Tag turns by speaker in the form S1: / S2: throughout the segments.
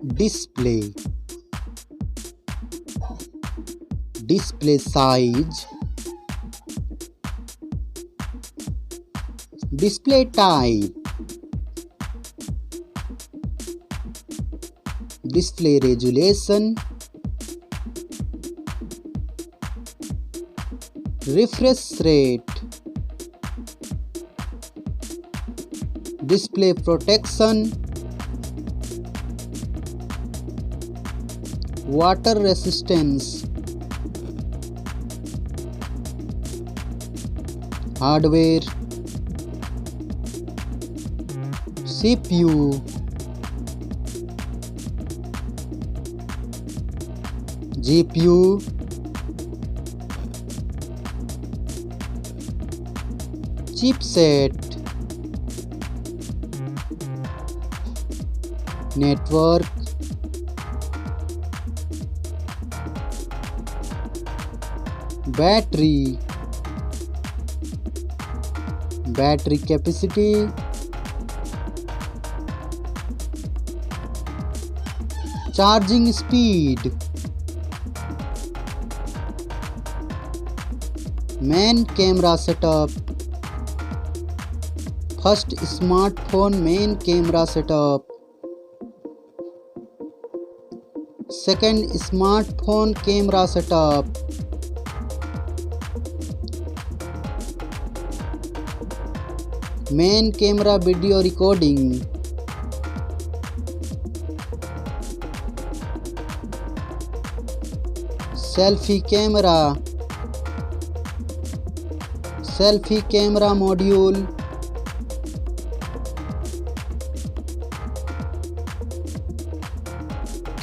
S1: display, display size, display type, display resolution, refresh rate, display protection, water resistance, hardware, CPU, GPU, chipset, network, battery, battery capacity, charging speed, main camera setup, first smartphone main camera setup, second smartphone camera setup, main camera video recording, selfie camera, selfie camera module,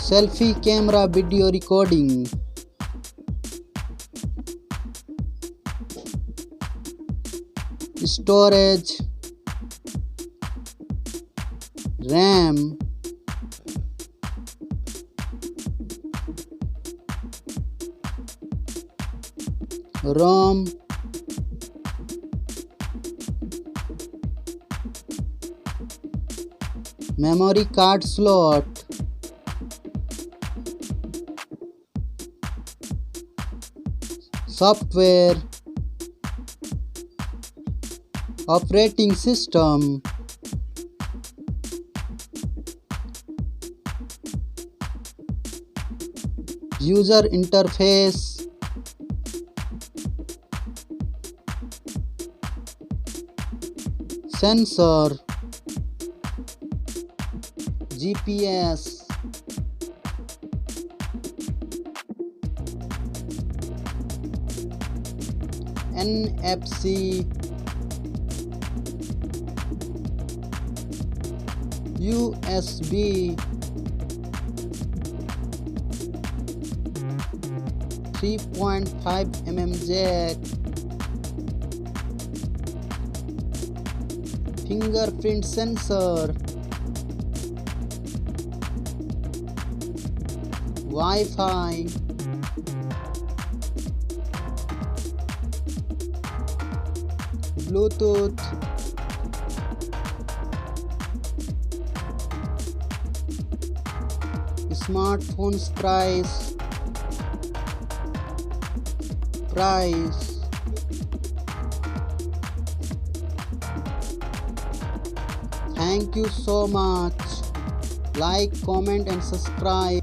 S1: selfie camera video recording, storage, RAM, ROM, memory card slot, software, operating system, user interface, sensor, GPS, NFC, USB, 3.5 mm jack, fingerprint sensor, Wi-Fi, Bluetooth, smartphones price, Thank you so much. Like, comment and subscribe.